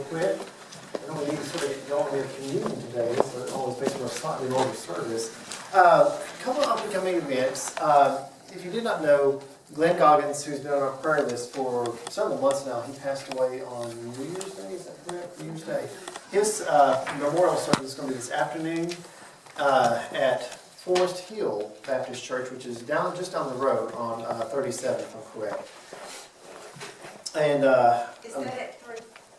quick. I know we need to sort of get going with communion today, so it always makes for a slightly longer service. A couple of up-and-coming events. If you did not know, Glenn Goggins, who's been on our prayer list for several months now, he passed away on New Year's Day, is that correct? New Year's Day. His memorial service is going to be this afternoon at Forest Hill Baptist Church, which is just down the road on 37th, if I'm correct. And Is that at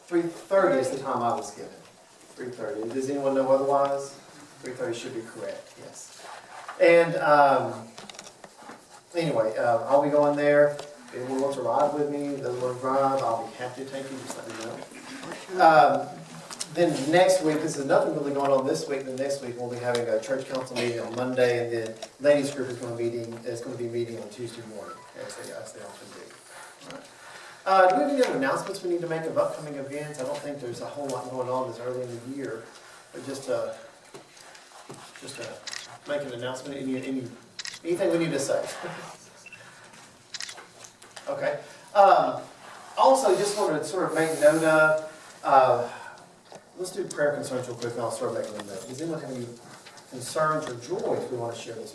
3:30 is the time I was given. 3:30. Does anyone know otherwise? 3:30 should be correct, yes. And anyway, I'll be going there. If anyone wants to ride with me, doesn't want to drive, I'll be happy to take you, just let me know. Then next week, this is nothing really going on this week. The next week we'll be having a church council meeting on Monday, and then ladies group is going to be meeting on Tuesday morning, as they often do. All right. Do we have any other announcements we need to make of upcoming events? I don't think there's a whole lot going on this early in the year, but just to make an announcement. Anything we need to say? Okay. Also, just wanted to sort of make note of. Let's do prayer concerns real quick, and I'll start making a note. Does anyone have any concerns or joys we want to share this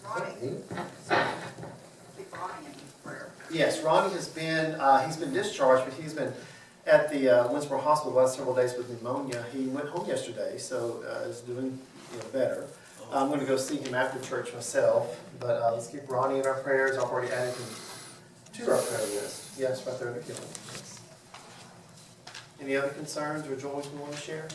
morning? Ronnie? Keep Ronnie in prayer. Yes, Ronnie has been, he's been discharged, but he's been at the Winsboro Hospital the last several days with pneumonia. He went home yesterday, so is doing better. I'm going to go see him after church myself, but let's keep Ronnie in our prayers. I've already added him to our prayer list. Yes, right there in the kitchen. Yes. Any other concerns or joys we want to share?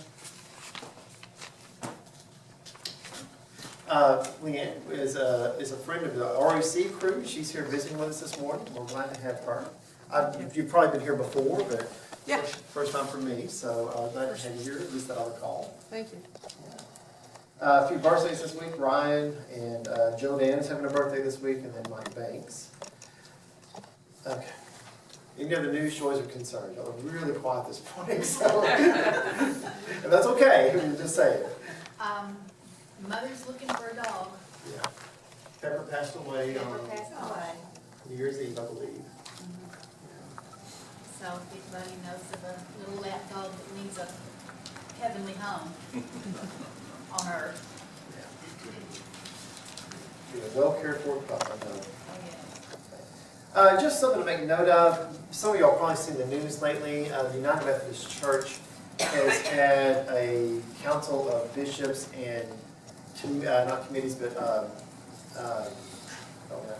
Leanne is a friend of the ROC crew. She's here visiting with us this morning. We're glad to have her. You've probably been here before, but yeah, first time for me, so glad to have you here, at least that I recall. Thank you. A few birthdays this week. Ryan and Joe Dan is having a birthday this week, and then Mike Banks. Okay. Any other news, joys, or concerns? Y'all are really quiet this morning, so and that's okay. Just say it. Mother's looking for a dog. Yeah. Pepper passed away Pepper on passed away. New Year's Eve, I believe. So if anybody knows of a little lap dog that needs a heavenly home on earth. Yeah. Well cared for pup, I know. Oh, yeah. Just something to make note of. Some of y'all have probably seen the news lately. The United Methodist Church has had a council of bishops and not committees, but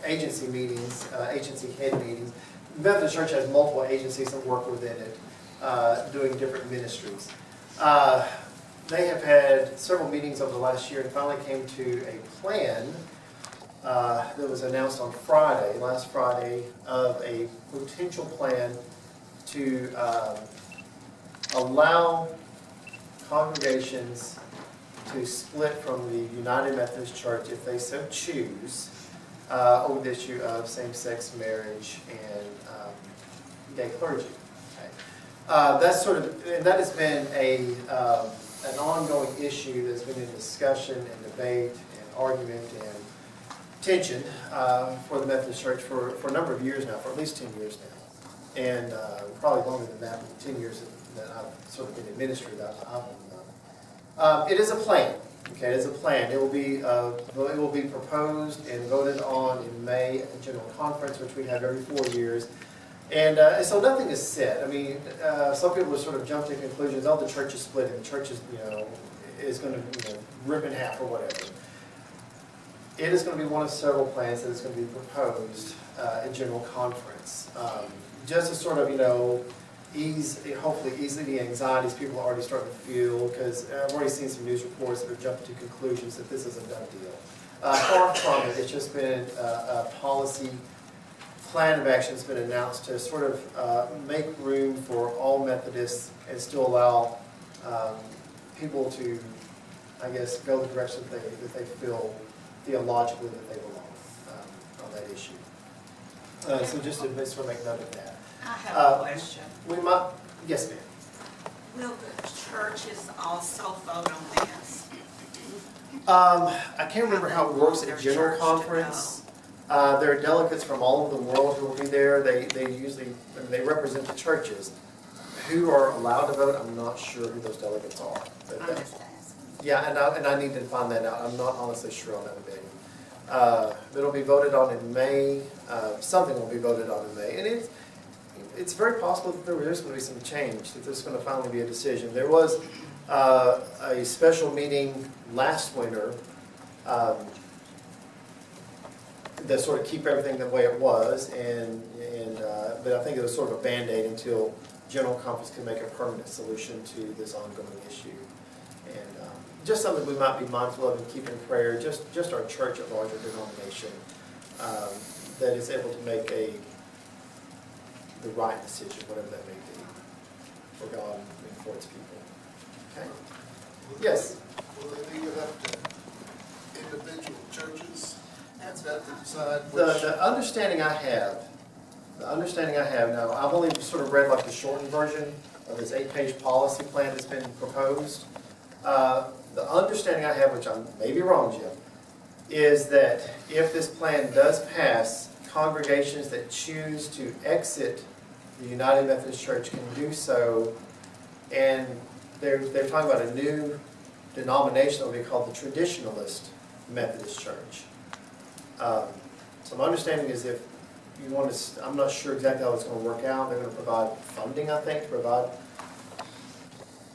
agency meetings, agency head meetings. The Methodist Church has multiple agencies that work within it, doing different ministries. They have had several meetings over the last year and finally came to a plan that was announced on last Friday, of a potential plan to allow congregations to split from the United Methodist Church if they so choose over the issue of same-sex marriage and gay clergy. Okay. That's and that has been an ongoing issue that's been in discussion and debate and argument and tension for the Methodist Church for a number of years now, for at least 10 years now. And probably longer than that, but 10 years that I've sort of been in ministry that I've been done. It is a plan. Okay, it is a plan. It will be proposed and voted on in May at the General Conference, which we have every 4 years. And so nothing is set. I mean, some people have sort of jumped to conclusions. Oh, the church is split, and the church is is going to rip in half or whatever. It is going to be one of several plans that is going to be proposed at General Conference, just to sort of hopefully ease the anxieties people are already starting to feel, because I've already seen some news reports that are jumping to conclusions that this is a done deal. Far from it. It's just been a policy plan of action that's been announced to sort of make room for all Methodists and still allow people to, I guess, go the direction that they feel theologically that they belong on that issue. So just to sort of make note of that. I have a question. Yes, ma'am. Will the churches also vote on this? I can't remember how it works at General Conference. There are delegates from all over the world who will be there. They usually, they represent the churches. Who are allowed to vote, I'm not sure who those delegates are. But I'm just asking. yeah, and I need to find that out. I'm not honestly sure on that, Betty. It'll be voted on in May. Something will be voted on in May. And it's very possible that there's going to be some change, that there's going to finally be a decision. There was a special meeting last winter that sort of keep everything the way it was, but I think it was sort of a Band-Aid until General Conference can make a permanent solution to this ongoing issue. And just something we might be mindful of and keep in prayer, just our church at larger denomination that is able to make the right decision, whatever that may be, for God and for its people. Okay? Yes? Will they leave it up to individual churches? That's got to decide which. The understanding I have, now, I've only sort of read like the shortened version of this 8-page policy plan that's been proposed. The understanding I have, which I may be wrong, Jim, is that if this plan does pass, congregations that choose to exit the United Methodist Church can do so, and they're talking about a new denomination that will be called the Traditionalist Methodist Church. So my understanding is if you want to, I'm not sure exactly how it's going to work out. They're going to provide funding, I think, to provide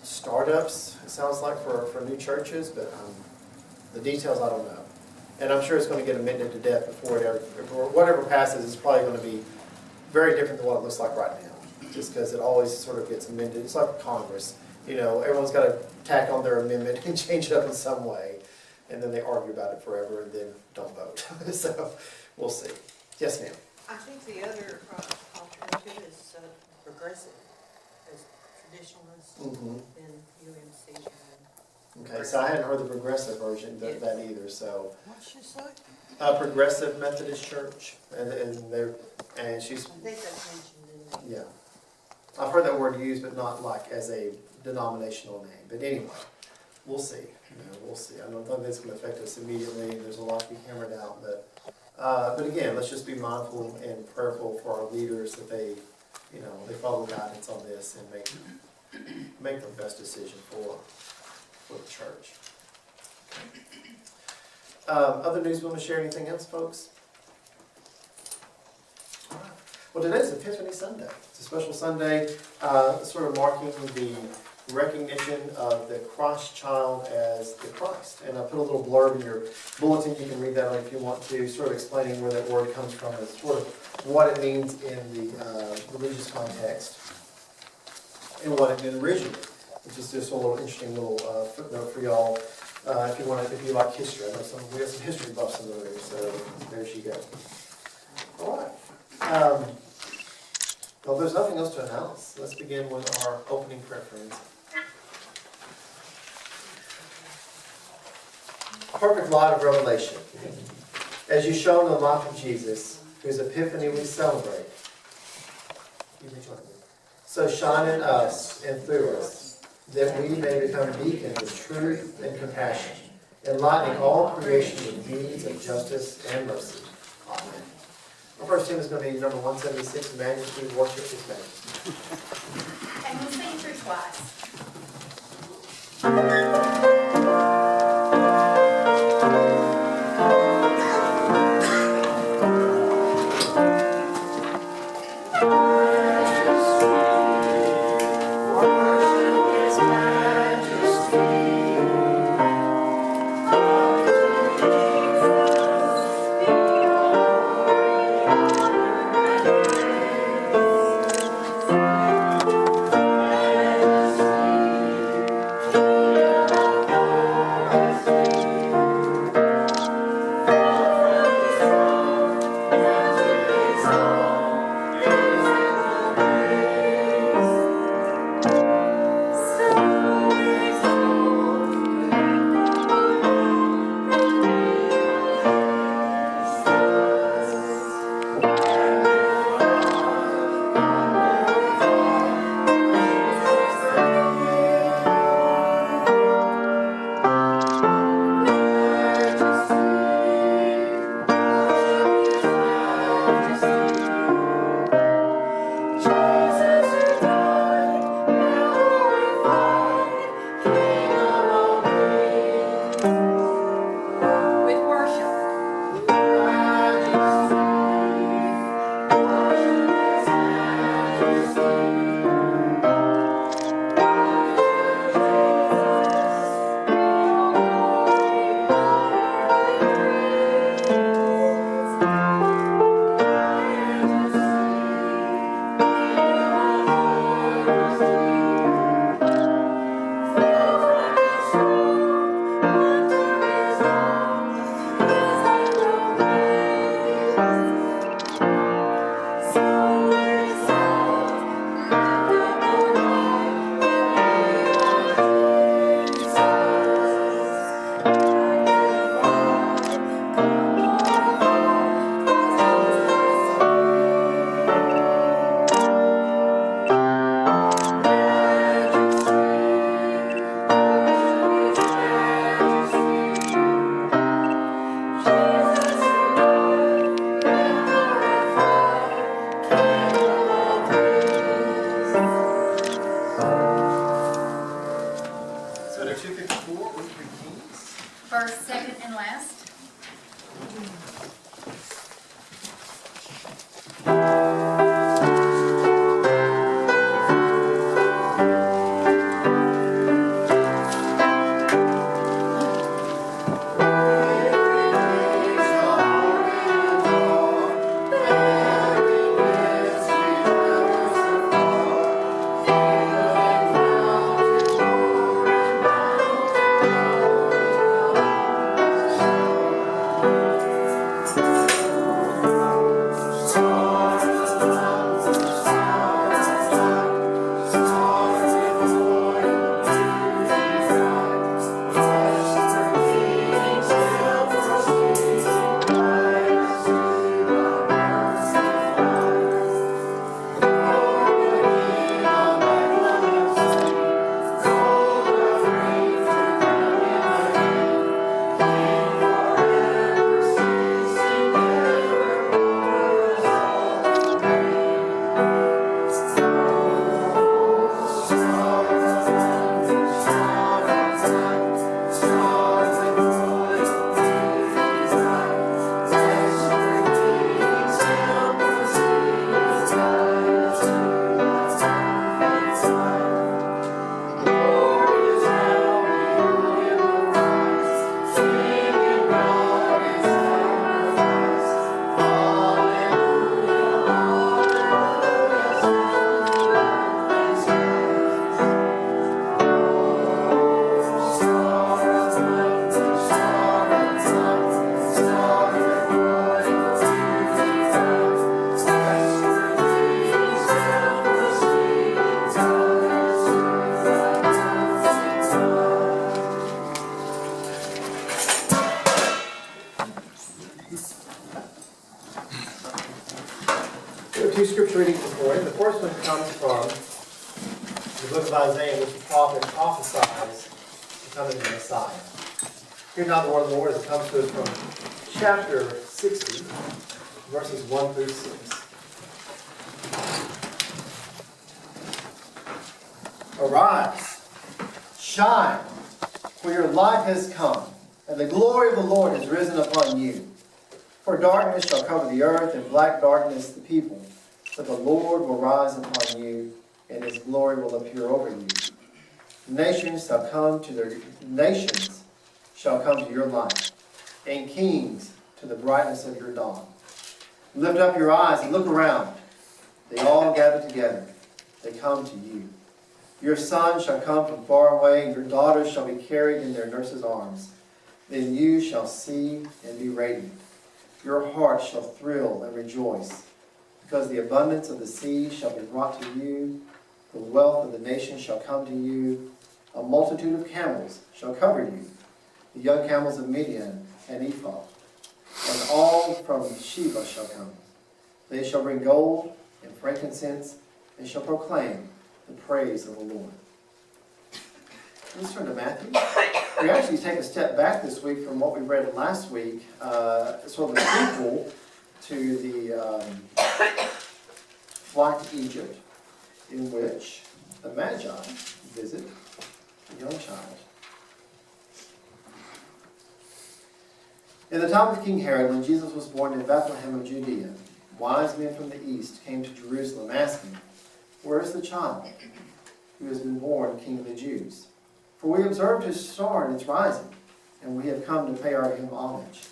startups, it sounds like, for new churches, but the details I don't know. And I'm sure it's going to get amended to death before it ever, whatever passes is probably going to be very different than what it looks like right now, just because it always sort of gets amended. It's like Congress. You know, everyone's got to tack on their amendment and change it up in some way, and then they argue about it forever and then don't vote. So we'll see. Yes, ma'am. I think the other alternative is progressive, as traditionalist in UMC. Okay, so I hadn't heard the progressive version of that either, so. What's she say? Progressive Methodist Church, and she's, I think that's mentioned in yeah. I've heard that word used, but not like as a denominational name. But anyway, we'll see. We'll see. I don't think that's going to affect us immediately. There's a lot to be hammered out, but again, let's just be mindful and prayerful for our leaders that they follow guidance on this and make the best decision for the church. Other news, we want to share anything else, folks? All right. Well, today's Epiphany Sunday. It's a special Sunday, sort of marking the recognition of the Christ child as the Christ. And I put a little blurb in your bulletin. You can read that if you want to, sort of explaining where that word comes from and sort of what it means in the religious context and what it meant originally, which is just a little interesting little footnote for y'all. If you like history, I know we have some history buffs in the room, so there she goes. All right. Well, there's nothing else to announce. Let's begin with our opening prayer, friends. Perfect light of revelation, as you shone in the life of Jesus, whose epiphany we celebrate. So shine in us and through us, that we may become beacons of truth and compassion, enlightening all creation with deeds of justice and mercy. Amen. Our first hymn is going to be number 176, Majesty, Worship His Majesty. And we'll sing through twice. Majesty, So to 254, with 3 keys. First, second, and last. We have 2 scripture readings this morning. The first one comes from the book of Isaiah, which the prophet prophesies the coming of the Messiah. Hear now the word of the Lord as it comes to us from chapter 60, verses 1 through 6. Arise, shine, for your light has come, and the glory of the Lord is risen upon you. For darkness shall cover the earth, and black darkness the people. But the Lord will rise upon you, and his glory will appear over you. Nations shall come to your light, and kings to the brightness of your dawn. Lift up your eyes and look around. They all gather together. They come to you. Your sons shall come from far away, and your daughters shall be carried in their nurses' arms. Then you shall see and be radiant. Your heart shall thrill and rejoice, because the abundance of the sea shall be brought to you. The wealth of the nations shall come to you. A multitude of camels shall cover you, the young camels of Midian and Ephah, and all from Sheba shall come. They shall bring gold and frankincense, and shall proclaim the praise of the Lord. Let's turn to Matthew. We actually take a step back this week from what we read last week, sort of a sequel to the flight to Egypt, in which the Magi visit a young child. In the time of King Herod, when Jesus was born in Bethlehem of Judea, wise men from the east came to Jerusalem asking, "Where is the child who has been born King of the Jews? For we observed his star in its rising, and we have come to pay him homage."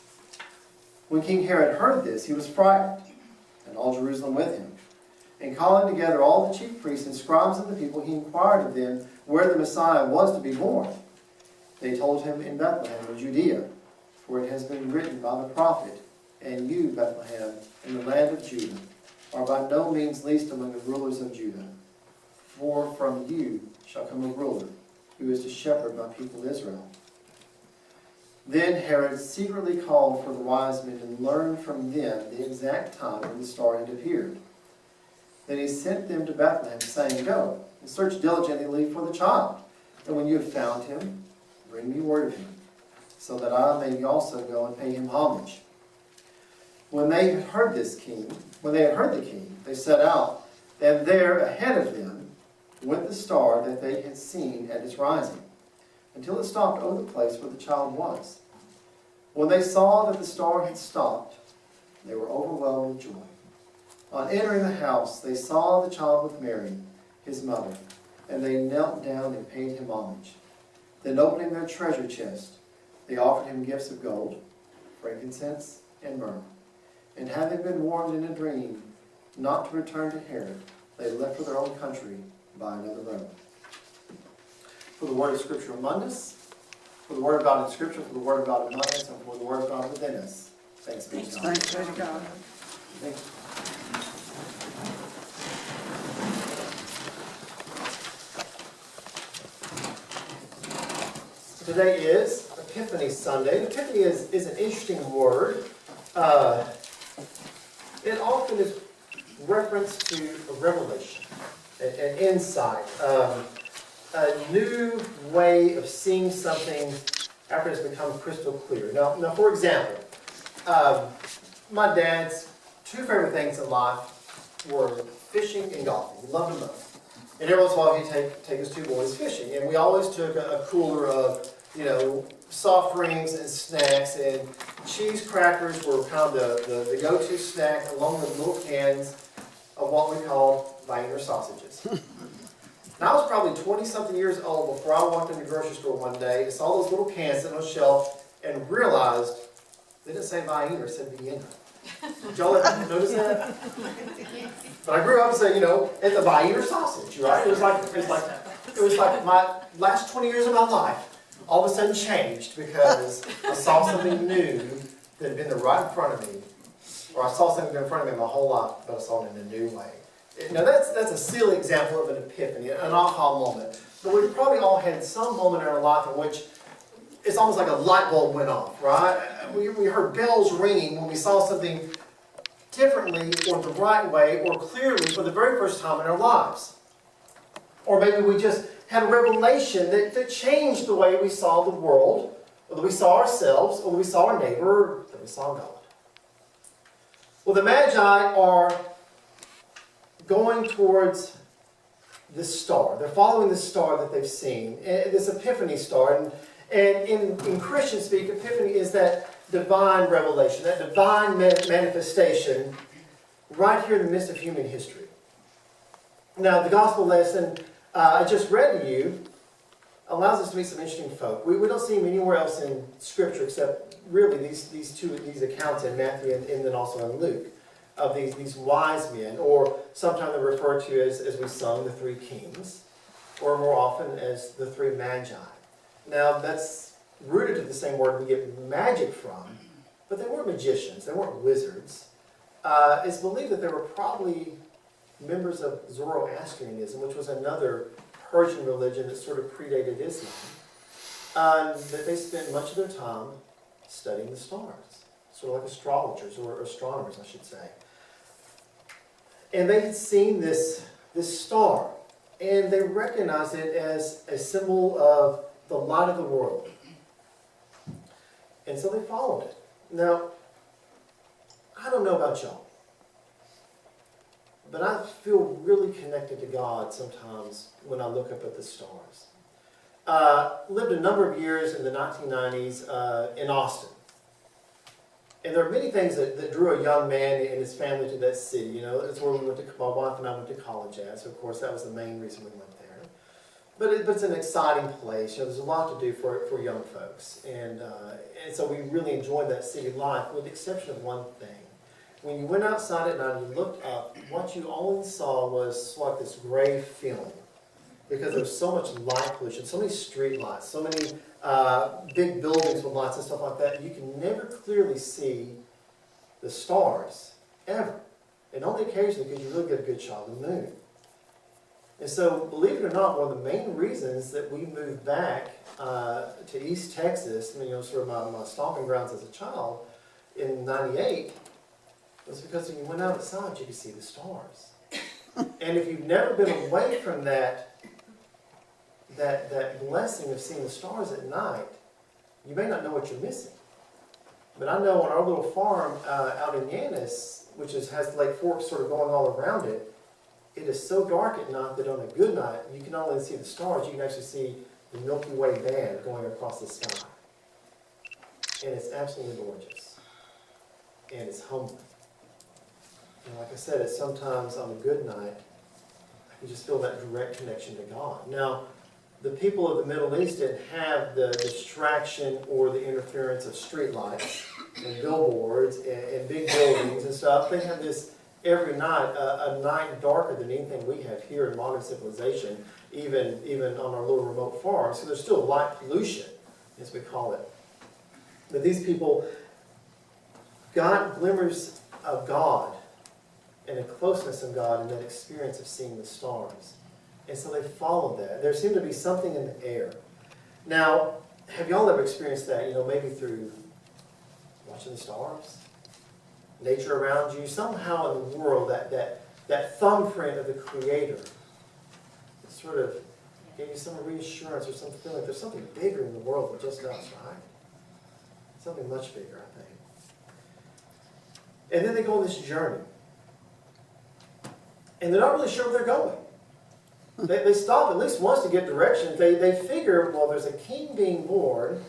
When King Herod heard this, he was frightened, and all Jerusalem with him. And calling together all the chief priests and scribes of the people, he inquired of them where the Messiah was to be born. They told him, "In Bethlehem of Judea, for it has been written by the prophet, and you, Bethlehem, in the land of Judah, are by no means least among the rulers of Judah. For from you shall come a ruler, who is to shepherd my people Israel." Then Herod secretly called for the wise men and learned from them the exact time when the star had appeared. Then he sent them to Bethlehem, saying, "Go and search diligently for the child, and when you have found him, bring me word of him, so that I may also go and pay him homage." When they had heard the king, they set out, and there ahead of them went the star that they had seen at its rising, until it stopped over the place where the child was. When they saw that the star had stopped, they were overwhelmed with joy. On entering the house, they saw the child with Mary, his mother, and they knelt down and paid him homage. Then opening their treasure chest, they offered him gifts of gold, frankincense, and myrrh. And having been warned in a dream not to return to Herod, they left for their own country by another road. For the word of Scripture among us, for the word of God in Scripture, for the word of God among us, and for the word of God within us. Thanks be to God. Thanks be to God. Thank you. Today is Epiphany Sunday. Epiphany is an interesting word. It often is reference to a revelation, an insight, a new way of seeing something after it's become crystal clear. Now for example, my dad's two favorite things in life were fishing and golfing. He loved them both. And every once in a while he'd take his two boys fishing. And we always took a cooler of, soft drinks and snacks, and cheese crackers were kind of the go-to snack, along with little cans of what we called Wiener sausages. Now, I was probably 20-something years old before I walked in the grocery store one day and saw those little cans sitting on a shelf and realized they didn't say Wiener, it said Vienna. Did y'all ever notice that? But I grew up saying, it's a Wiener sausage, right? It was like my last 20 years of my life all of a sudden changed because I saw something new that had been right in front of me, or I saw something in front of me my whole life, but I saw it in a new way. Now that's a silly example of an epiphany, an aha moment. But we've probably all had some moment in our life in which it's almost like a light bulb went off, right? We heard bells ringing when we saw something differently or the right way or clearly for the very first time in our lives. Or maybe we just had a revelation that changed the way we saw the world, or that we saw ourselves, or that we saw our neighbor, or that we saw God. Well, the Magi are going towards this star. They're following this star that they've seen, this Epiphany star. And in Christian speak, Epiphany is that divine revelation, that divine manifestation right here in the midst of human history. Now, the gospel lesson I just read to you allows us to meet some interesting folk. We don't see them anywhere else in Scripture except really these accounts in Matthew and then also in Luke of these wise men, or sometimes they're referred to as we sung, the three kings, or more often as the three magi. Now, that's rooted to the same word we get magic from, but they weren't magicians, they weren't wizards. It's believed that they were probably members of Zoroastrianism, which was another Persian religion that sort of predated Islam. That they spent much of their time studying the stars, sort of like astrologers, or astronomers, I should say. And they had seen this star, and they recognized it as a symbol of the light of the world. And so they followed it. Now, I don't know about y'all, but I feel really connected to God sometimes when I look up at the stars. Lived a number of years in the 1990s in Austin. And there are many things that drew a young man and his family to that city. It's where my wife and I went to college at. So, of course, that was the main reason we went there. But it's an exciting place. There's a lot to do for young folks. And so we really enjoyed that city life, with the exception of one thing. When you went outside at night and you looked up, what you only saw was like this gray feeling. Because there was so much light pollution, so many street lights, so many big buildings with lights and stuff like that, you can never clearly see the stars, ever. And only occasionally because you really get a good shot of the moon. And so, believe it or not, one of the main reasons that we moved back to East Texas, sort of my stomping grounds as a child, in '98, was because when you went outside, you could see the stars. And if you've never been away from that blessing of seeing the stars at night, you may not know what you're missing. But I know on our little farm out in Yanis, which has Lake Fork sort of going all around it, it is so dark at night that on a good night, you can not only see the stars, you can actually see the Milky Way band going across the sky. And it's absolutely gorgeous. And it's humbling. And like I said, it's sometimes on a good night, I can just feel that direct connection to God. Now, the people of the Middle East didn't have the distraction or the interference of streetlights and billboards and big buildings and stuff. They have this every night, a night darker than anything we have here in modern civilization, even on our little remote farms. So there's still light pollution, as we call it. But these people got glimmers of God and a closeness of God in that experience of seeing the stars. And so they followed that. There seemed to be something in the air. Now, have y'all ever experienced that, maybe through watching the stars? Nature around you? Somehow in the world, that thumbprint of the Creator sort of gave you some reassurance or some feeling there's something bigger in the world than just us, right? Something much bigger, I think. And then they go on this journey. And they're not really sure where they're going. They stop at least once to get directions. They figure, well, there's a king being born.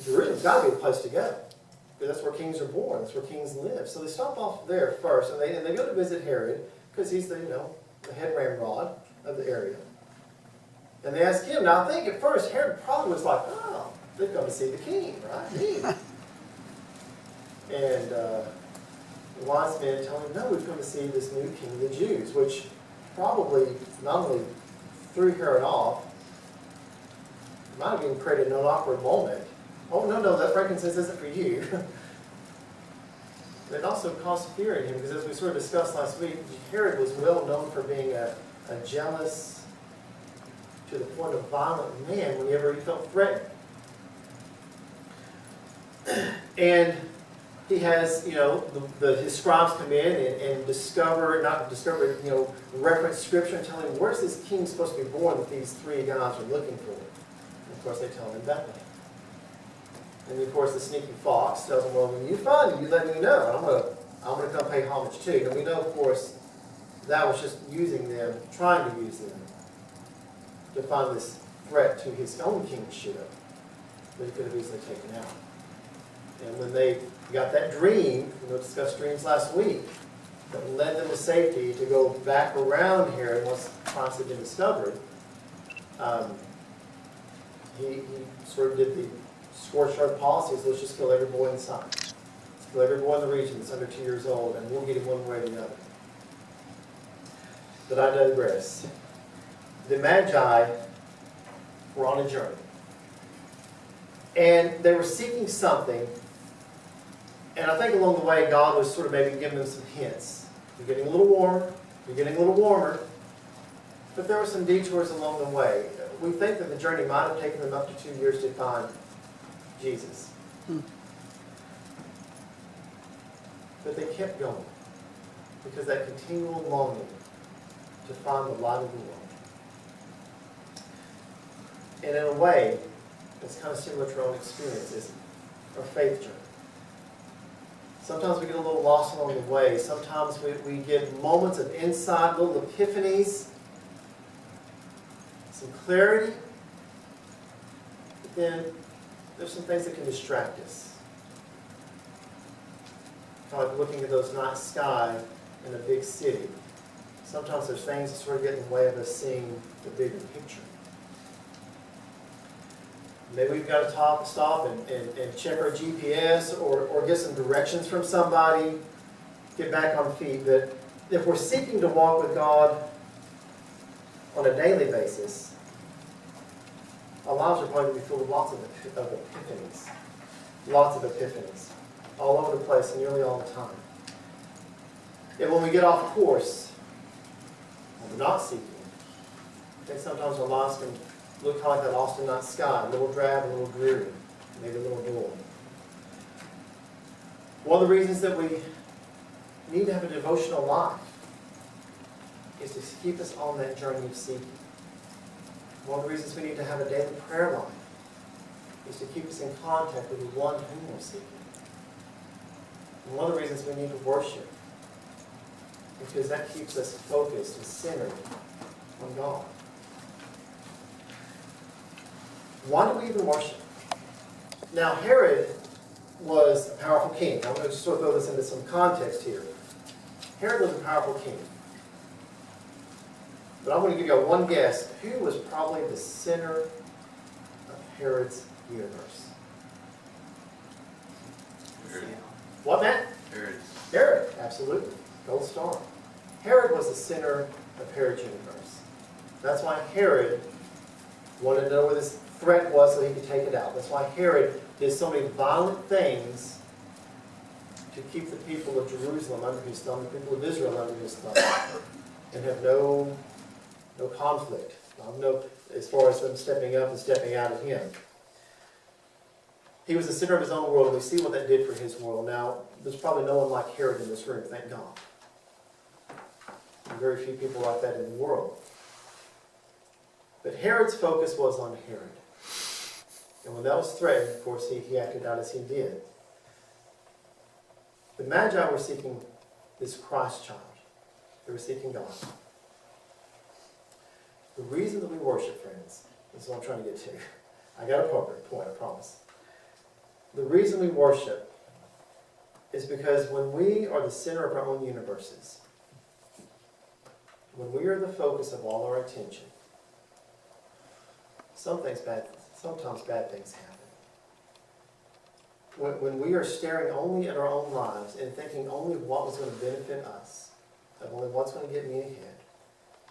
Jerusalem's got to be a place to go. Because that's where kings are born. That's where kings live. So they stop off there first. And they go to visit Herod, because he's the head ramrod of the area. And they ask him. Now, I think at first, Herod probably was like, oh, they've come to see the king, right? Me. And the wise men tell him, no, we've come to see this new king of the Jews, which probably not only threw Herod off, might have even created an awkward moment. Oh, no, that frankincense isn't for you. It also caused fear in him, because as we sort of discussed last week, Herod was well known for being a jealous, to the point of violent man whenever he felt threatened. And he has, his scribes come in and reference Scripture and tell him, where's this king supposed to be born that these three guys are looking for? And of course, they tell him Bethlehem. And of course, the sneaky fox tells him, well, when you find him, you let me know, and I'm going to come pay homage too. And we know, of course, that was just using them, trying to use them, to find this threat to his own kingship that he could have easily taken out. And when they got that dream, we discussed dreams last week, that led them to safety to go back around here once Christ had been discovered, he sort of did the scorched earth policy, so let's just kill every boy inside. Let's kill every boy in the region that's under 2 years old, and we'll get him one way or the other. But I digress. The Magi were on a journey. And they were seeking something. And I think along the way, God was sort of maybe giving them some hints. You're getting a little warmer. You're getting a little warmer. But there were some detours along the way. We think that the journey might have taken them up to 2 years to find Jesus. But they kept going. Because that continual longing to find the light of the world. And in a way, it's kind of similar to our own experience, isn't it? Our faith journey. Sometimes we get a little lost along the way. Sometimes we get moments of insight, little epiphanies, some clarity. But then there's some things that can distract us. Kind of like looking at those night sky in a big city. Sometimes there's things that sort of get in the way of us seeing the bigger picture. Maybe we've got to stop and check our GPS or get some directions from somebody, get back on feet. But if we're seeking to walk with God on a daily basis, our lives are going to be filled with lots of epiphanies. Lots of epiphanies. All over the place and nearly all the time. And when we get off course, when we're not seeking, I think sometimes our lives can look kind of like that Austin night sky, a little drab, a little dreary, maybe a little dull. One of the reasons that we need to have a devotional life is to keep us on that journey of seeking. One of the reasons we need to have a daily prayer life is to keep us in contact with the one whom we're seeking. And one of the reasons we need to worship is because that keeps us focused and centered on God. Why do we even worship? Now, Herod was a powerful king. I'm going to just sort of throw this into some context here. Herod was a powerful king. But I'm going to give you one guess. Who was probably the center of Herod's universe? Herod. What, Matt? Herod. Herod, absolutely. Gold star. Herod was the center of Herod's universe. That's why Herod wanted to know where this threat was so he could take it out. That's why Herod did so many violent things to keep the people of Jerusalem under his thumb, the people of Israel under his thumb, and have no conflict, no, as far as them stepping up and stepping out of him. He was the center of his own world, and we see what that did for his world. Now, there's probably no one like Herod in this room, thank God. Very few people like that in the world. But Herod's focus was on Herod. And when that was threatened, of course, he acted out as he did. The Magi were seeking this Christ child. They were seeking God. The reason that we worship, friends, this is what I'm trying to get to. I got a point, I promise. The reason we worship is because when we are the center of our own universes, when we are the focus of all our attention, sometimes bad things happen. When we are staring only at our own lives and thinking only of what was going to benefit us, of only what's going to get me ahead,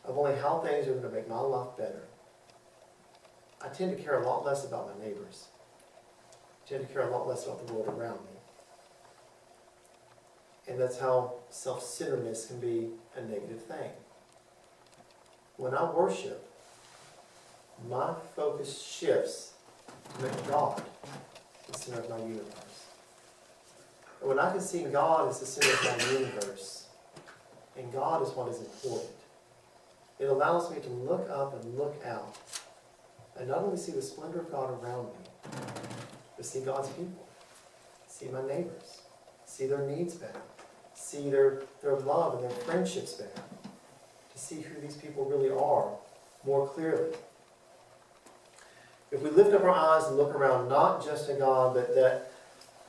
of only how things are going to make my life better, I tend to care a lot less about my neighbors. I tend to care a lot less about the world around me. And that's how self-centeredness can be a negative thing. When I worship, my focus shifts to make God the center of my universe. And when I can see God as the center of my universe, and God is what is important, it allows me to look up and look out, and not only see the splendor of God around me, but see God's people, see my neighbors, see their needs better, see their love and their friendships better, to see who these people really are more clearly. If we lift up our eyes and look around, not just to God,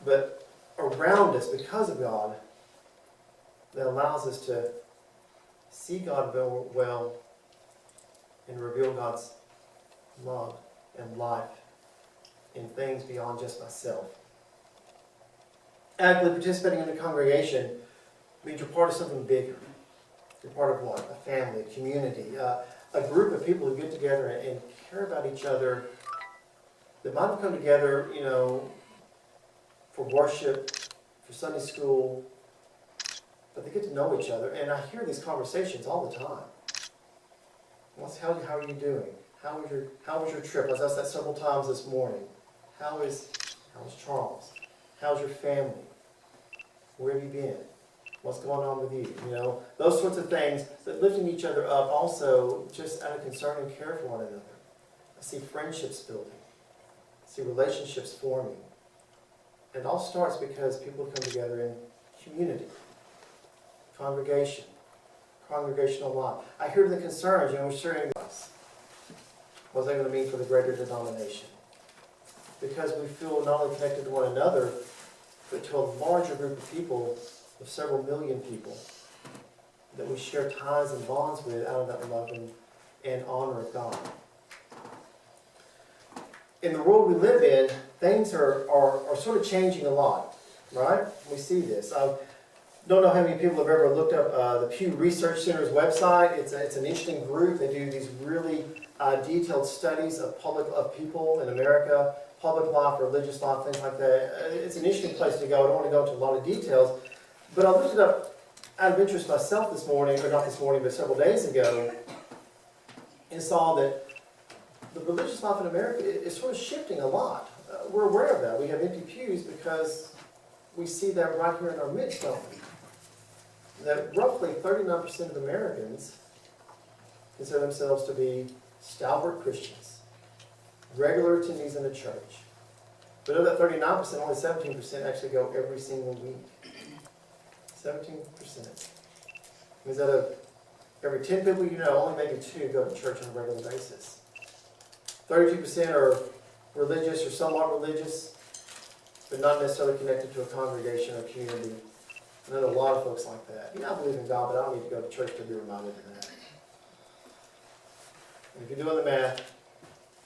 but around us because of God, that allows us to see God well and reveal God's love and life in things beyond just myself. Actively participating in the congregation means you're part of something bigger. You're part of what? A family, a community, a group of people who get together and care about each other, that might have come together, for worship, for Sunday school, but they get to know each other. And I hear these conversations all the time. How are you doing? How was your trip? I was asked that several times this morning. How is Charles? How's your family? Where have you been? What's going on with you? Those sorts of things, but lifting each other up also just out of concern and care for one another. I see friendships building. I see relationships forming. And it all starts because people come together in community, congregation, congregational life. I hear the concerns, we're sharing this. What's that going to mean for the greater denomination? Because we feel not only connected to one another, but to a larger group of people, of several million people, that we share ties and bonds with out of that love and honor of God. In the world we live in, things are sort of changing a lot, right? We see this. I don't know how many people have ever looked up the Pew Research Center's website. It's an interesting group. They do these really detailed studies of people in America, public life, religious life, things like that. It's an interesting place to go. I don't want to go into a lot of details, but I looked it up out of interest myself this morning, or not this morning, but several days ago. and saw that the religious life in America is sort of shifting a lot. We're aware of that. We have empty pews because we see that right here in our midst, don't we? That roughly 39% of Americans consider themselves to be stalwart Christians, regular attendees in the church. But of that 39%, only 17% actually go every single week. 17%. Means out of every 10 people you know, only maybe 2 go to church on a regular basis. 32% are religious or somewhat religious, but not necessarily connected to a congregation or community. I know a lot of folks like that. I believe in God, but I don't need to go to church to be reminded of that. And if you're doing the math,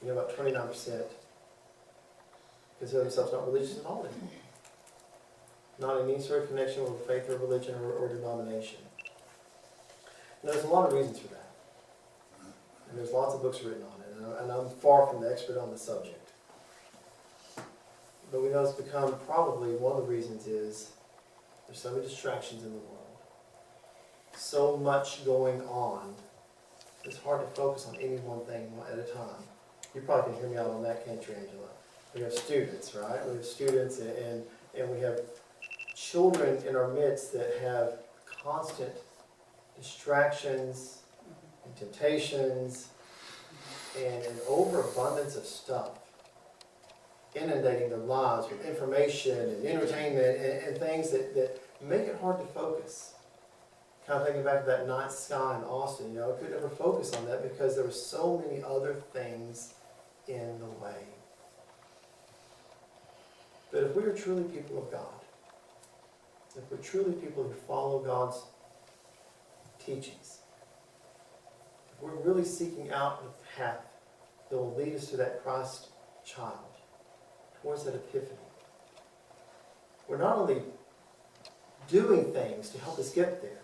you know about 29% consider themselves not religious at all anymore. Not in any sort of connection with faith or religion or denomination. And there's a lot of reasons for that. And there's lots of books written on it. And I'm far from the expert on the subject. But we know it's become probably one of the reasons is there's so many distractions in the world. So much going on. It's hard to focus on any one thing at a time. You probably can hear me out on that, can't you, Angela? We have students, right? We have students and we have children in our midst that have constant distractions and temptations and an overabundance of stuff inundating their lives with information and entertainment and things that make it hard to focus. Kind of thinking back to that night sky in Austin, I could never focus on that because there were so many other things in the way. But if we are truly people of God, if we're truly people who follow God's teachings, if we're really seeking out the path that will lead us to that Christ child, towards that epiphany, we're not only doing things to help us get there,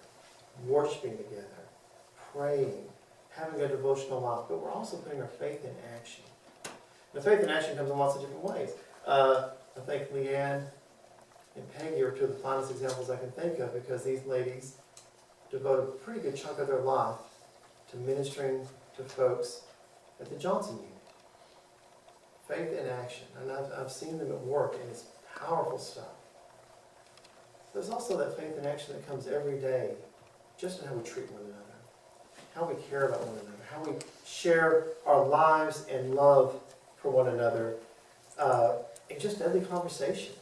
worshiping together, praying, having a devotional life, but we're also putting our faith in action. The faith in action comes in lots of different ways. I think Leanne and Peggy are two of the finest examples I can think of because these ladies devote a pretty good chunk of their life to ministering to folks at the Johnson Unit. Faith in action. And I've seen them at work, and it's powerful stuff. There's also that faith in action that comes every day, just in how we treat one another, how we care about one another, how we share our lives and love for one another, and just daily conversation,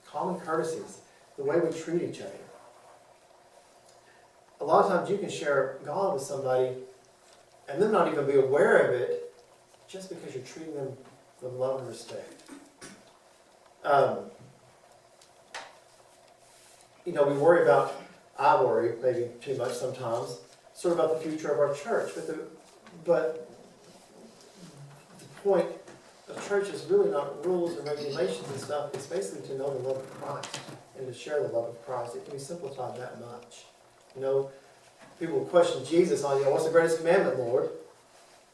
common courtesies, the way we treat each other. A lot of times you can share God with somebody and them not even be aware of it just because you're treating them with love and respect. We worry about, I worry maybe too much sometimes, sort of about the future of our church. But the point of church is really not rules and regulations and stuff. It's basically to know the love of Christ and to share the love of Christ. It can be simplified that much. People will question Jesus on, what's the greatest commandment, Lord?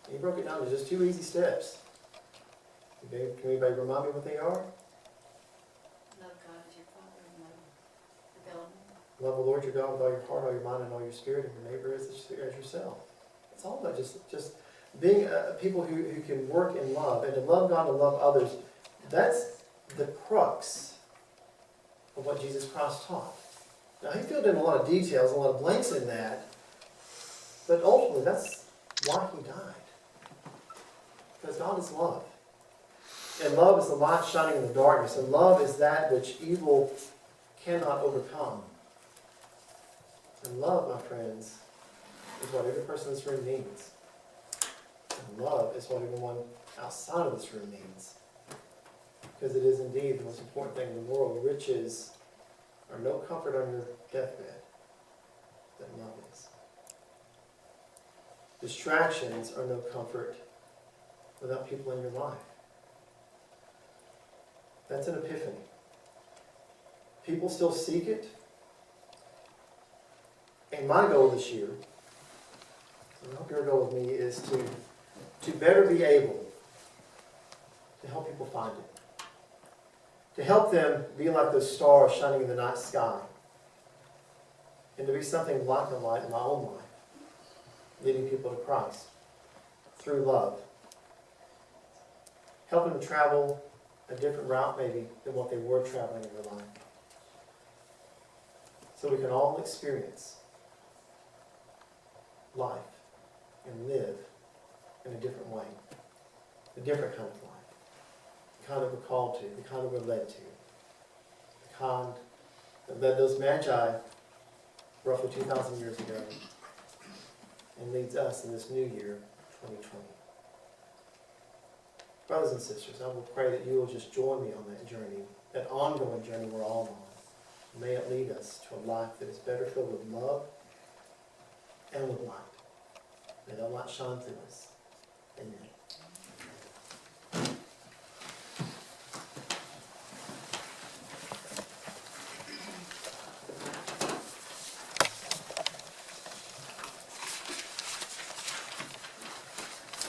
And he broke it down to just 2 easy steps. Can anybody remind me what they are? Love God as your Father and love the fellow. Love the Lord your God with all your heart, all your mind, and all your spirit, and your neighbor as yourself. It's all about just being people who can work in love, and to love God and love others. That's the crux of what Jesus Christ taught. Now, he filled in a lot of details, a lot of blanks in that, but ultimately that's why he died. Because God is love. And love is the light shining in the darkness, and love is that which evil cannot overcome. And love, my friends, is what every person in this room needs. And love is what everyone outside of this room needs. Because it is indeed the most important thing in the world. Riches are no comfort on your deathbed that love is. Distractions are no comfort without people in your life. That's an epiphany. People still seek it. And my goal this year, and I hope your goal with me, is to better be able to help people find it. To help them be like those stars shining in the night sky. And to be something like the light in my own life, leading people to Christ. through love. Help them travel a different route maybe than what they were traveling in their life. So we can all experience life and live in a different way. A different kind of life. The kind that we're called to, the kind that we're led to. The kind that led those magi roughly 2,000 years ago and leads us in this new year, 2020. Brothers and sisters, I will pray that you will just join me on that journey, that ongoing journey we're all on. May it lead us to a life that is better filled with love and with light. May that light shine through us. Amen.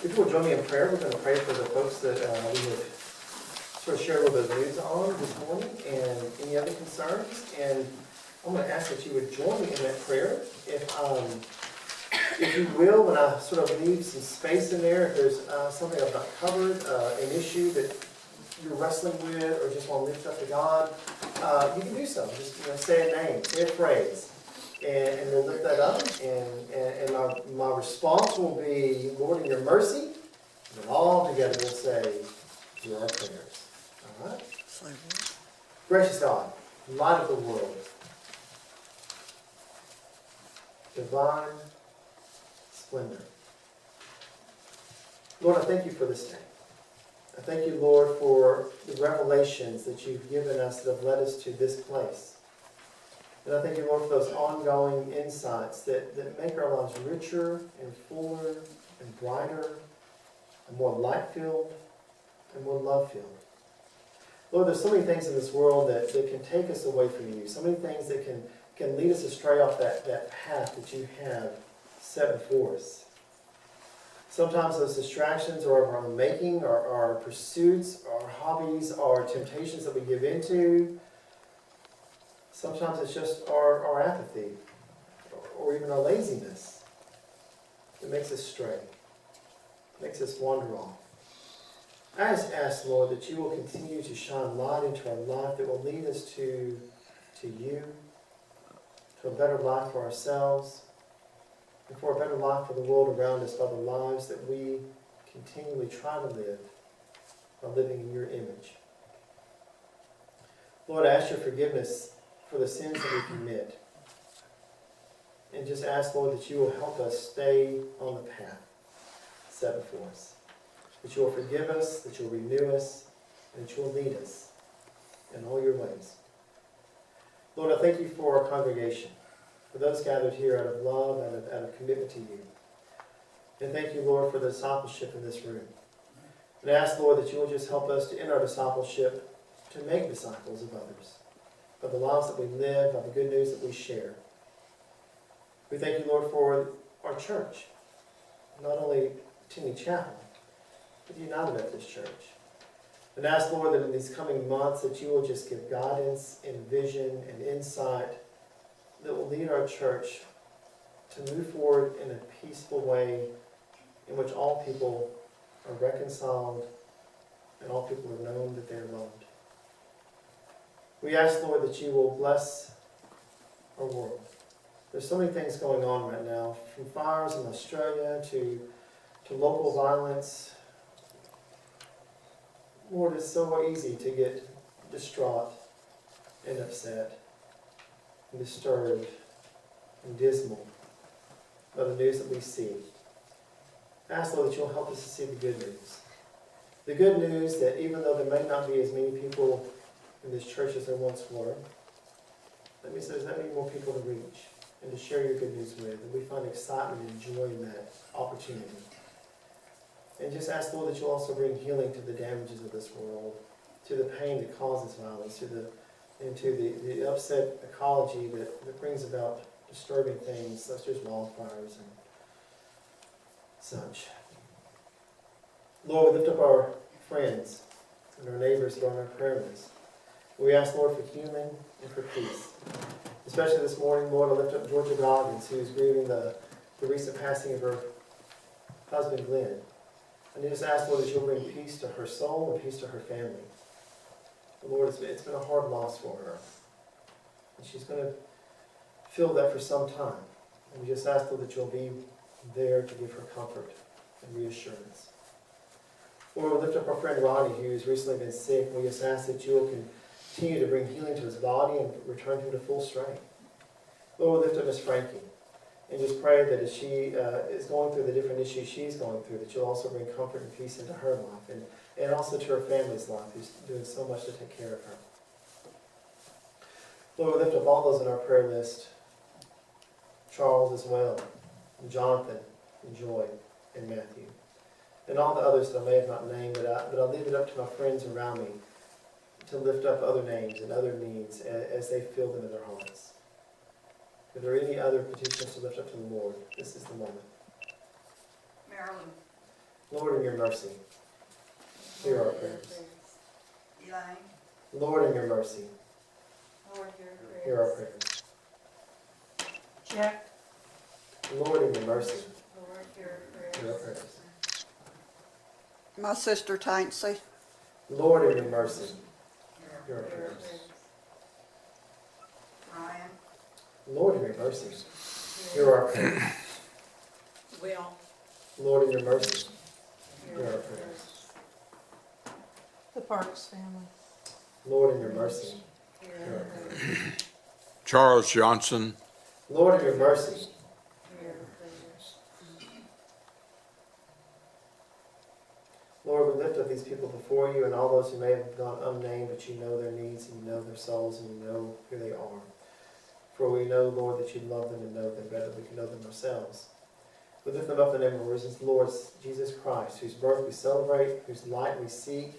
If you will join me in prayer, we're going to pray for the folks that we have sort of shared a little bit of news on this morning and any other concerns. And I'm going to ask that you would join me in that prayer. If you will, when I sort of leave some space in there, if there's something I've not covered, an issue that you're wrestling with or just want to lift up to God, you can do so. Just say a name, say a phrase. And we'll lift that up, and my response will be, Lord, in your mercy, and then all together we'll say, hear our prayers. All right? Gracious God, light of the world, divine splendor. Lord, I thank you for this day. I thank you, Lord, for the revelations that you've given us that have led us to this place. And I thank you, Lord, for those ongoing insights that make our lives richer and fuller and brighter and more light-filled and more love-filled. Lord, there's so many things in this world that can take us away from you, so many things that can lead us astray off that path that you have set before us. Sometimes those distractions are of our own making, our pursuits, our hobbies, our temptations that we give into. Sometimes it's just our apathy or even our laziness that makes us stray, makes us wander off. I just ask, Lord, that you will continue to shine light into our life that will lead us to you, to a better life for ourselves, and for a better life for the world around us by the lives that we continually try to live by living in your image. Lord, I ask your forgiveness for the sins that we commit. And just ask, Lord, that you will help us stay on the path set before us. That you will forgive us, that you will renew us, and that you will lead us in all your ways. Lord, I thank you for our congregation, for those gathered here out of love, out of commitment to you. And thank you, Lord, for the discipleship in this room. And I ask, Lord, that you will just help us to end our discipleship to make disciples of others, by the lives that we live, by the good news that we share. We thank you, Lord, for our church, not only Tinney Chapel, but the United Methodist Church. And ask, Lord, that in these coming months that you will just give guidance and vision and insight that will lead our church to move forward in a peaceful way in which all people are reconciled and all people are known that they are loved. We ask, Lord, that you will bless our world. There's so many things going on right now, from fires in Australia to local violence. Lord, it's so easy to get distraught and upset and disturbed and dismal by the news that we see. I ask, Lord, that you'll help us to see the good news. The good news that even though there may not be as many people in this church as there once were, that means there's that many more people to reach and to share your good news with, and we find excitement and joy in that opportunity. And just ask, Lord, that you'll also bring healing to the damages of this world, to the pain that causes violence, and to the upset ecology that brings about disturbing things such as wildfires and such. Lord, we lift up our friends and our neighbors that are on our prayer list. We ask, Lord, for healing and for peace. Especially this morning, Lord, I lift up Georgia Goggins, who is grieving the recent passing of her husband, Glenn. And just ask, Lord, that you'll bring peace to her soul and peace to her family. Lord, it's been a hard loss for her. And she's going to feel that for some time. And we just ask, Lord, that you'll be there to give her comfort and reassurance. Lord, we lift up our friend Ronnie, who's recently been sick. We just ask that you'll continue to bring healing to his body and return him to full strength. Lord, we lift up Miss Frankie. And just pray that as she is going through the different issues she's going through, that you'll also bring comfort and peace into her life and also to her family's life, who's doing so much to take care of her. Lord, we lift up all those on our prayer list. Charles as well, and Jonathan, and Joy, and Matthew. And all the others that I may have not named, but I'll leave it up to my friends around me to lift up other names and other needs as they feel them in their hearts. If there are any other petitions to lift up to the Lord, this is the moment. Marilyn, Lord, in your mercy, hear our prayers. Elaine, Lord, in your mercy, Lord, hear our prayers. Jack. Lord, in your mercy, Lord, hear our hear our prayers. prayers. My sister Taincy. Lord, in your mercy, hear our prayers. Ryan, Lord, in your mercy, hear our prayers. Will, Lord, in your mercy, hear our prayers. The Parks family. Lord, in your mercy, hear our prayers. Charles Johnson, Lord, in your mercy, Hear our prayers. Lord, we lift up these people before you and all those who may have gone unnamed, but you know their needs and you know their souls and you know who they are. For we know, Lord, that you love them and know them better than we can know them ourselves. We lift them up in the name of our risen Lord Jesus Christ, whose birth we celebrate, whose light we seek,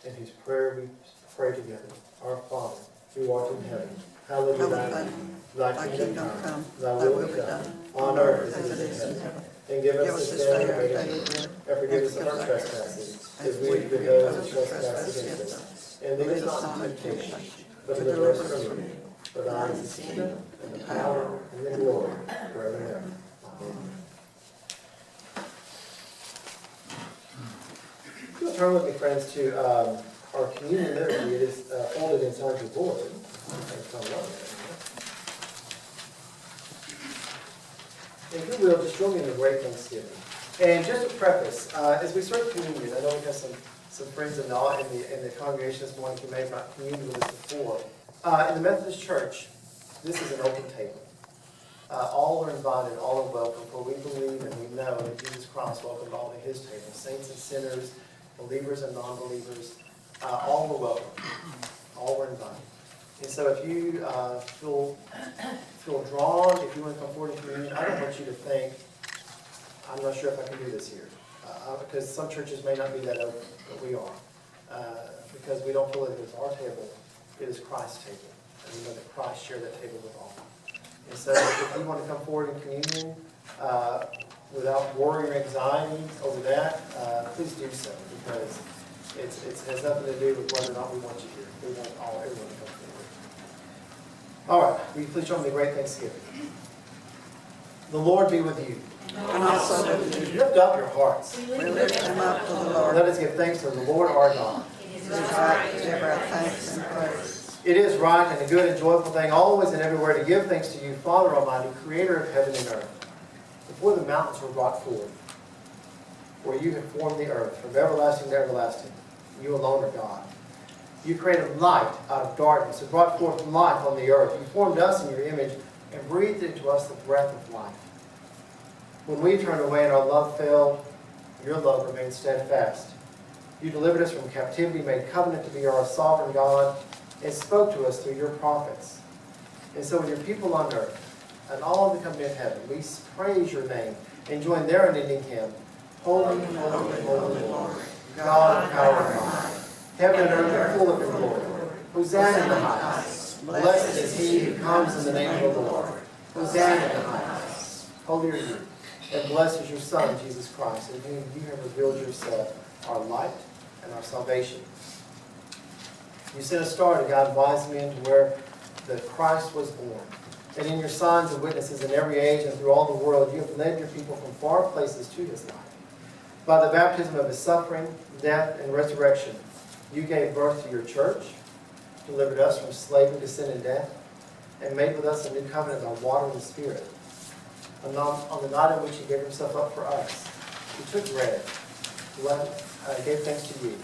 and whose prayer we pray together. Our Father, who art in heaven, hallowed be thy name. Thy kingdom come, thy will be done, on earth as it is in heaven. And give us this day our daily bread, and forgive us of our trespasses, as we forgive those who trespass against us. And lead us not into temptation, but deliver us from evil. For thine is the kingdom, and the power, and the glory, forever and ever. Amen. You'll turn with me, friends, to our communion liturgy. It is folded inside your bulletin. If you will, just join me in the great Thanksgiving. And just to preface, as we serve communion, I know we have some friends in the congregation this morning who may have not communed with us before. In the Methodist Church, this is an open table. All are invited, all are welcome, for we believe and we know that Jesus Christ welcomed all to his table. Saints and sinners, believers and non-believers, all were welcome. All were invited. And so if you feel drawn, if you want to come forward in communion, I don't want you to think, I'm not sure if I can do this here. Because some churches may not be that open, but we are. Because we don't feel that it's our table, it is Christ's table. And we know that Christ shared that table with all. And so if you want to come forward in communion without worry or anxiety over that, please do so, because it has nothing to do with whether or not we want you here. We want everyone to come forward. All right, will you please join me in the great Thanksgiving? The Lord be with you. And also with you. Lift up your hearts. We lift them up to the Lord. Let us give thanks to the Lord our God. It is right to give our thanks and praise. It is right and a good and joyful thing always and everywhere to give thanks to you, Father Almighty, creator of heaven and earth. Before the mountains were brought forth, for you have formed the earth from everlasting to everlasting. You alone are God. You created light out of darkness and brought forth life on the earth. You formed us in your image and breathed into us the breath of life. When we turned away and our love failed, your love remained steadfast. You delivered us from captivity, made covenant to be our sovereign God, and spoke to us through your prophets. And so with your people on earth and all of the company of heaven, we praise your name and join their unending hymn, Holy, holy, holy Lord, God of power and might. Heaven and earth are full of your glory. Hosanna in the highest. Blessed is he who comes in the name of the Lord. Hosanna in the highest. Holy are you, and blessed is your Son, Jesus Christ, in whom you have revealed yourself, our light and our salvation. You sent a star to guide wise men to where the Christ was born. And in your signs and witnesses in every age and through all the world, you have led your people from far places to his light. By the baptism of his suffering, death, and resurrection, you gave birth to your church, delivered us from slavery to sin and death, and made with us a new covenant by water and the Spirit. On the night in which he gave himself up for us, he took bread, gave thanks to you,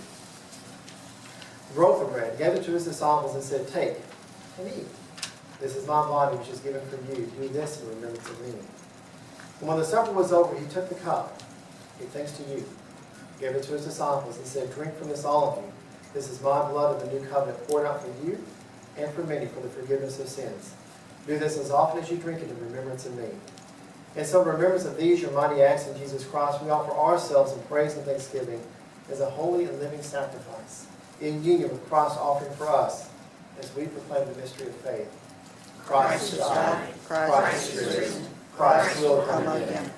broke the bread, gave it to his disciples, and said, "Take and eat. This is my body, which is given for you. Do this in remembrance of me." And when the supper was over, he took the cup, gave thanks to you, gave it to his disciples, and said, "Drink from this, all of you. This is my blood of the new covenant, poured out for you and for many for the forgiveness of sins. Do this as often as you drink it in remembrance of me." And so in remembrance of these, your mighty acts in Jesus Christ, we offer ourselves in praise and thanksgiving as a holy and living sacrifice, in union with Christ's offering for us, as we proclaim the mystery of faith. Christ died, Christ is risen, Christ will come again.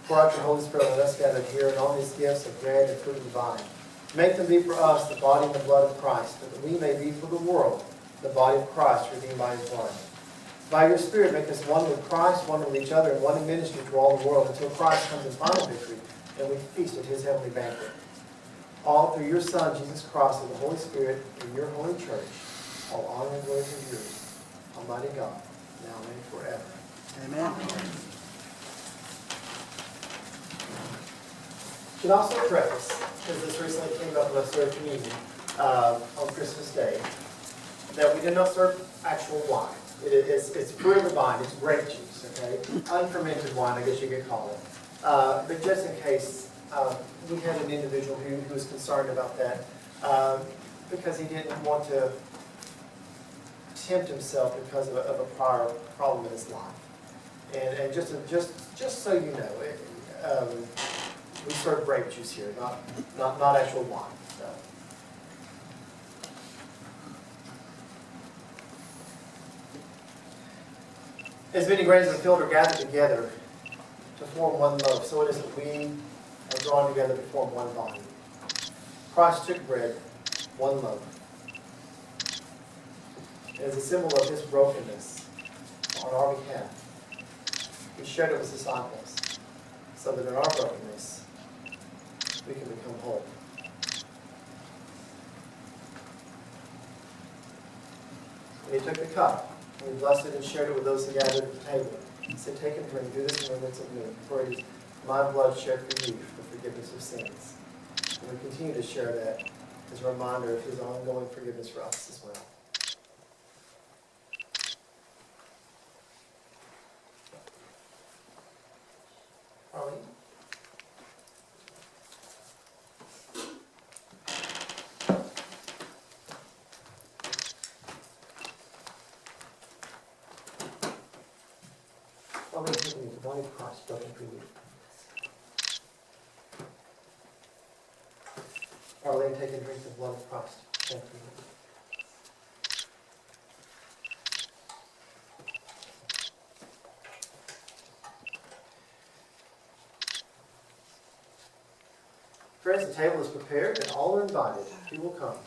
Pour out your Holy Spirit on us gathered here, and all these gifts of bread and fruit of the vine. Make them be for us the body and the blood of Christ, that we may be for the world the body of Christ, redeemed by his blood. By your Spirit, make us one with Christ, one with each other, and one in ministry to all the world, until Christ comes in final victory, and we feast at his heavenly banquet. All through your Son, Jesus Christ, and the Holy Spirit, in your holy church, all honor and glory is yours, Almighty God, now and forever. Amen. Should also preface, because this recently came up when I served communion on Christmas Day, that we did not serve actual wine. It's fruit of the vine, it's grape juice, okay? Unfermented wine, I guess you could call it. But just in case, we had an individual who was concerned about that because he didn't want to tempt himself because of a prior problem in his life. And just so you know, we serve grape juice here, not actual wine. So. As many grains of the field are gathered together to form one loaf, so it is that we are drawn together to form one body. Christ took bread, one loaf. As a symbol of his brokenness on our behalf, he shared it with his disciples, so that in our brokenness, we can become whole. And he took the cup, and he blessed it and shared it with those who gathered at the table. He said, "Take and drink, do this in remembrance of me, for it is my blood shed for you for forgiveness of sins." And we continue to share that as a reminder of his ongoing forgiveness for us as well. Arlene? Arlene, take me the body of Christ broken for you. Arlene, take and drink the blood of Christ. Thank you. Friends, the table is prepared and all are invited. Who will come?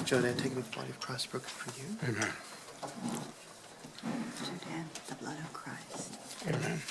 Jonah, take the body of Christ broken for you. Amen. Sudan, the blood of Christ. Amen.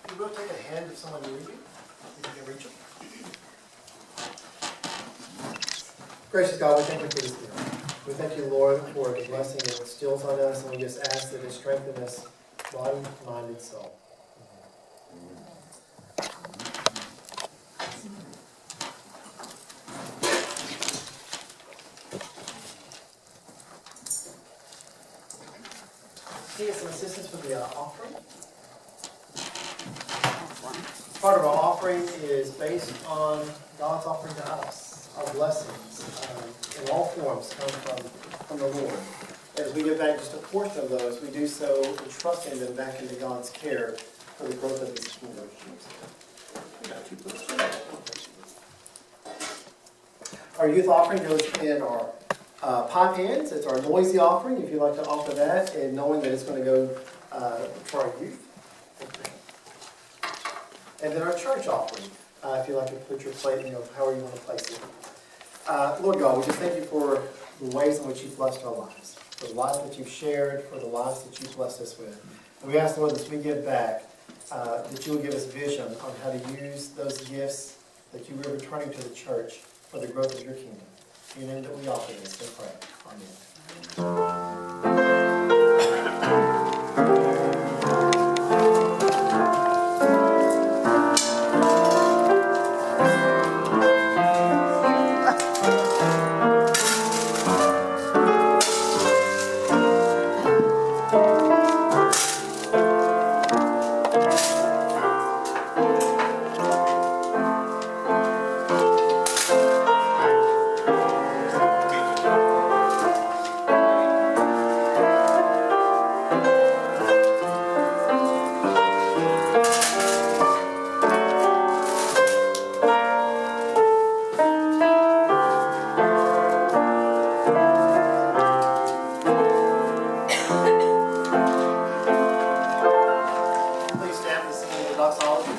You will take a hand if someone needs you, if you can reach them. Gracious God, we thank you for this day. We thank you, Lord, for the blessing it instills on us, and we just ask that it strengthen us, body, mind, and soul. Can you get some assistance with the offering? Part of our offering is based on God's offering to us. Our blessings in all forms come from the Lord. As we give back just a portion of those, we do so entrusting them back into God's care for the growth of His kingdom. Our youth offering goes in our pie pans. It's our noisy offering, if you'd like to offer that, and knowing that it's going to go for our youth. And then our church offering, if you'd like to put your plate, however you want to place it. Lord God, we just thank you for the ways in which you've blessed our lives, for the lives that you've shared, for the lives that you've blessed us with. And we ask, Lord, as we give back, that you will give us vision on how to use those gifts that you are returning to the church for the growth of your kingdom. In the name that we offer this, we pray. Amen. Please stand for singing the doxology.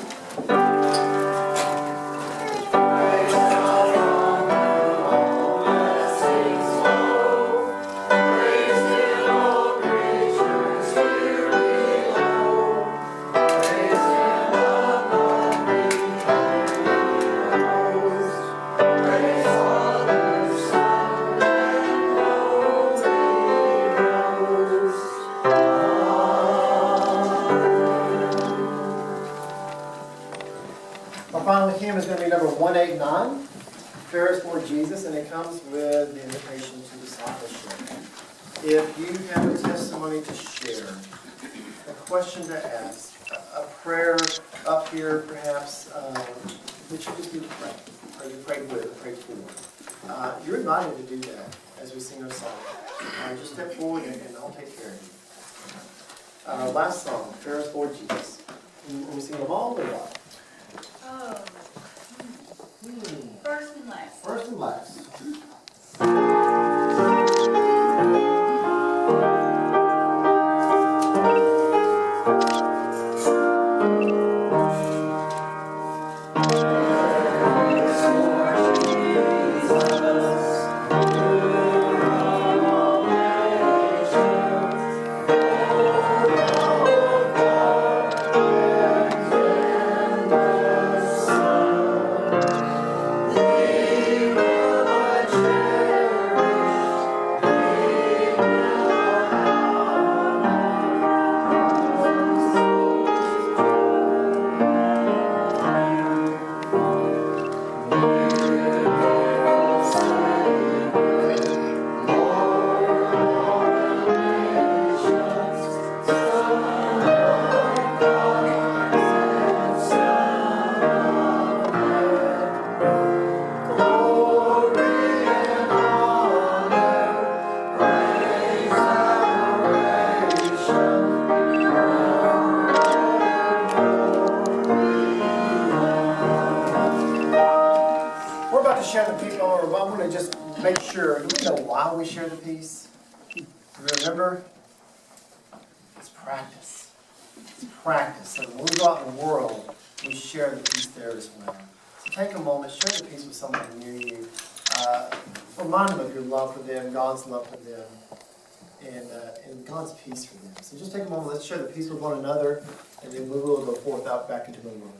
Our final hymn is going to be number 189, Fairest Lord Jesus, and it comes with the invitation to discipleship. If you have a testimony to share, a question to ask, a prayer up here perhaps, that you just need to pray, or you prayed with, or prayed for, you're invited to do that as we sing our song. Just step forward and I'll take care of you. Last song, Fairest Lord Jesus. And we sing them all the while. Oh, first and last. First and last. Leave why we share the peace? Remember, it's practice. It's practice. So when we go out in the world, we share the peace there as well. So take a moment, share the peace with someone near you. Remind them of your love for them, God's love for them, and God's peace for them. So just take a moment, let's share the peace with one another, and then we will go forth out back into the world.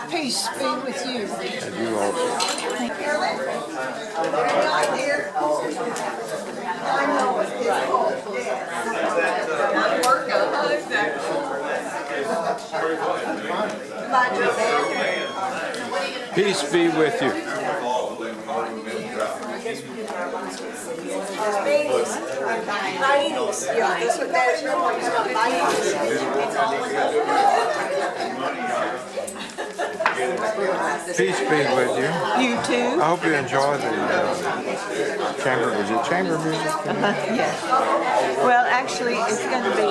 Peace be with you. And you also. Peace be with you. Peace be with you. You too? I hope you enjoy the chamber. Is it chamber music? Yes. Well, actually, it's going to be,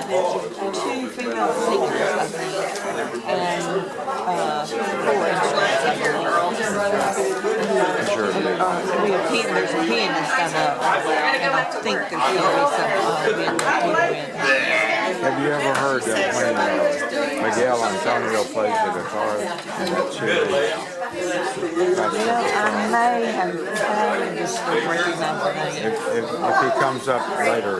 two female singers, I think, and four instruments, I believe. There's a pianist, I know, and I think there's going to be some Have you ever heard that when Miguel Antonio plays the guitar in that series? I may have just recognize the name. If he comes up later,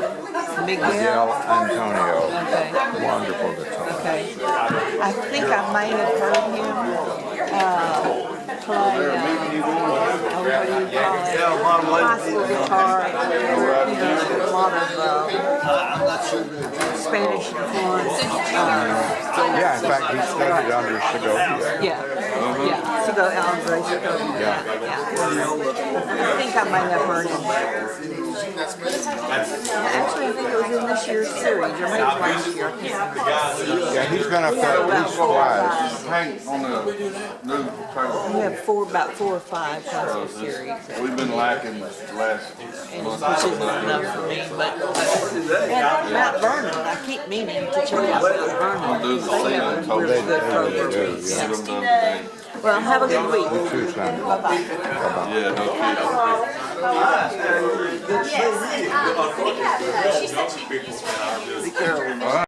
Miguel Antonio, Okay. wonderful guitar. Okay. I think I may have heard him play, what do you call it? High school guitar. He does a lot of Spanish influence. Yeah, in fact, he studied under Segovia. Yeah. Andre Segovia. Yeah. I think I may have heard him. Actually, I think it was in this year's series, or maybe last year. I can't remember. Yeah, he's been up there at least twice. Paint on the new table. We have about 4 or 5 concert series. We've been lacking last And month. which isn't enough for me, but and Mount Vernon, I keep meaning to check out Mount Vernon. Do the They have singing, a really good program. get them done today. Well, have a good week. You too, Sandra. Bye-bye. Yeah, no kidding. Yes, she said she used her.